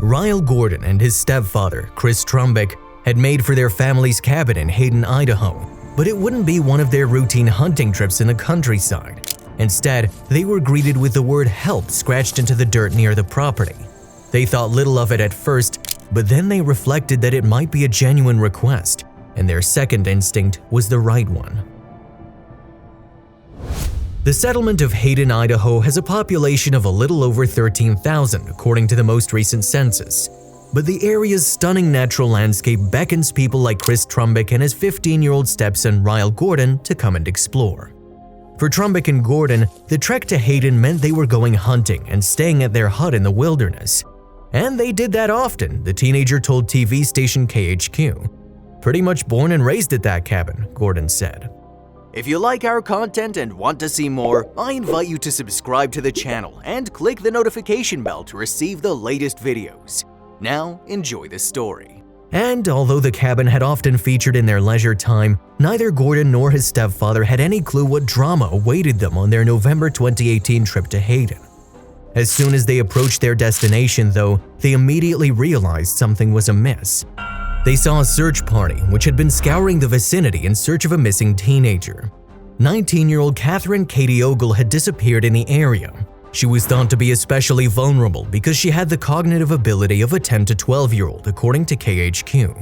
Ryle Gordon and his stepfather, Chris Trumbick, had made for their family's cabin in Hayden, Idaho, but it wouldn't be one of their routine hunting trips in the countryside. Instead, they were greeted with the word "help" scratched into the dirt near the property. They thought little of it at first, but then they reflected that it might be a genuine request, and their second instinct was the right one. The settlement of Hayden, Idaho has a population of a little over 13,000 according to the most recent census. But the area's stunning natural landscape beckons people like Chris Trumbick and his 15-year-old stepson Ryle Gordon to come and explore. For Trumbick and Gordon, the trek to Hayden meant they were going hunting and staying at their hut in the wilderness. And they did that often, the teenager told TV station KHQ. "Pretty much born and raised at that cabin," Gordon said. If you like our content and want to see more, I invite you to subscribe to the channel and click the notification bell to receive the latest videos. Now, enjoy the story. And although the cabin had often featured in their leisure time, neither Gordon nor his stepfather had any clue what drama awaited them on their November 2018 trip to Hayden. As soon as they approached their destination, though, they immediately realized something was amiss. They saw a search party which had been scouring the vicinity in search of a missing teenager. 19-year-old Catherine Katie Ogle had disappeared in the area. She was thought to be especially vulnerable because she had the cognitive ability of a 10 to 12-year-old, according to KHQ.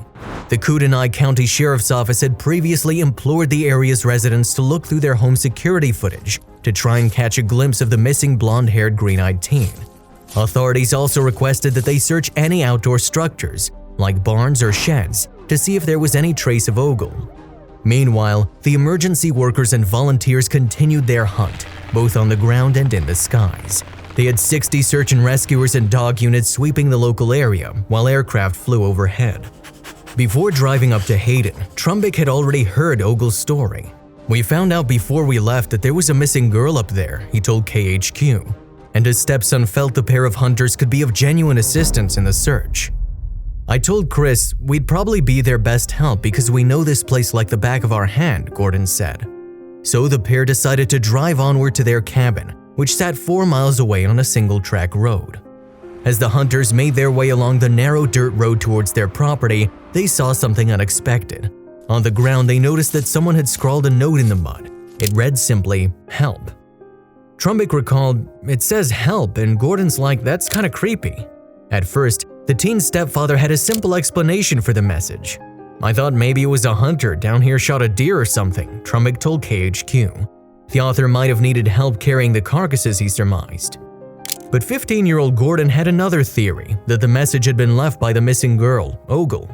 The Kootenai County Sheriff's Office had previously implored the area's residents to look through their home security footage to try and catch a glimpse of the missing blonde-haired, green-eyed teen. Authorities also requested that they search any outdoor structures, like barns or sheds, to see if there was any trace of Ogle. Meanwhile, the emergency workers and volunteers continued their hunt, both on the ground and in the skies. They had 60 search and rescuers and dog units sweeping the local area while aircraft flew overhead. Before driving up to Hayden, Trumbick had already heard Ogle's story. "We found out before we left that there was a missing girl up there," he told KHQ, and his stepson felt the pair of hunters could be of genuine assistance in the search. "I told Chris we'd probably be their best help because we know this place like the back of our hand," Gordon said. So the pair decided to drive onward to their cabin, which sat 4 miles away on a single-track road. As the hunters made their way along the narrow dirt road towards their property, they saw something unexpected. On the ground, they noticed that someone had scrawled a note in the mud. It read simply, "Help." Trumbick recalled, "It says help," and Gordon's like, "That's kinda creepy." At first, the teen's stepfather had a simple explanation for the message. "I thought maybe it was a hunter down here shot a deer or something," Trumbick told KHQ. The author might have needed help carrying the carcasses, he surmised. But 15-year-old Gordon had another theory, that the message had been left by the missing girl, Ogle.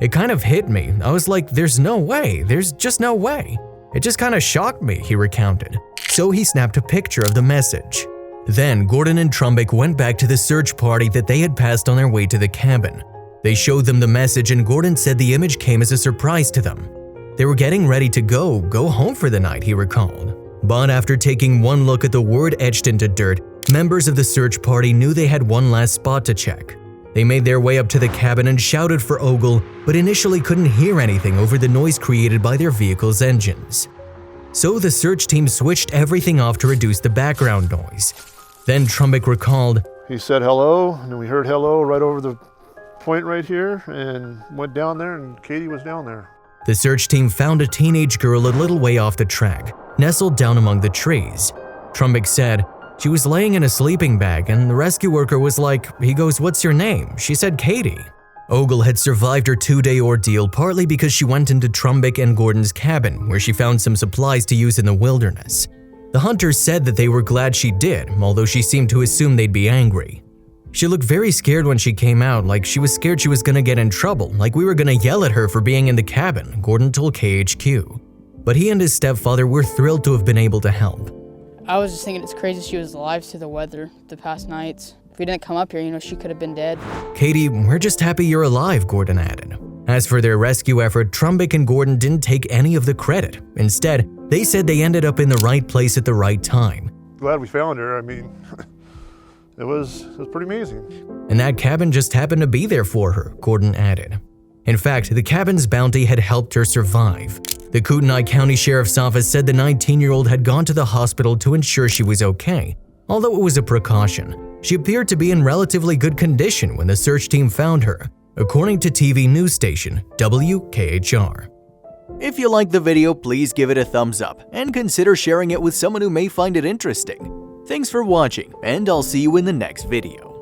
"It kind of hit me. I was like, there's no way, there's just no way. It just kind of shocked me," he recounted. So he snapped a picture of the message. Then Gordon and Trumbick went back to the search party that they had passed on their way to the cabin. They showed them the message and Gordon said the image came as a surprise to them. They were getting ready to go home for the night, he recalled. But after taking one look at the word etched into dirt, members of the search party knew they had one last spot to check. They made their way up to the cabin and shouted for Ogle, but initially couldn't hear anything over the noise created by their vehicle's engines. So the search team switched everything off to reduce the background noise. Then Trumbick recalled, "He said hello, and we heard hello right over the point right here, and went down there, and Katie was down there." The search team found a teenage girl a little way off the track, nestled down among the trees. Trumbick said, "She was laying in a sleeping bag, and the rescue worker was like, he goes, 'What's your name?' She said, 'Katie.'" Ogle had survived her 2-day ordeal partly because she went into Trumbick and Gordon's cabin, where she found some supplies to use in the wilderness. The hunters said that they were glad she did, although she seemed to assume they'd be angry. "She looked very scared when she came out, like she was scared she was gonna get in trouble, like we were gonna yell at her for being in the cabin," Gordon told KHQ. But he and his stepfather were thrilled to have been able to help. "I was just thinking it's crazy she was alive through the weather the past nights. If we didn't come up here, she could have been dead." "Katie, we're just happy you're alive," Gordon added. As for their rescue effort, Trumbick and Gordon didn't take any of the credit. Instead, they said they ended up in the right place at the right time. Glad we found her. I mean, it was pretty amazing. And that cabin just happened to be there for her, Gordon added. In fact, the cabin's bounty had helped her survive. The Kootenai County Sheriff's Office said the 19-year-old had gone to the hospital to ensure she was okay, although it was a precaution. She appeared to be in relatively good condition when the search team found her, according to TV news station WKHR. If you liked the video, please give it a thumbs up and consider sharing it with someone who may find it interesting. Thanks for watching, and I'll see you in the next video.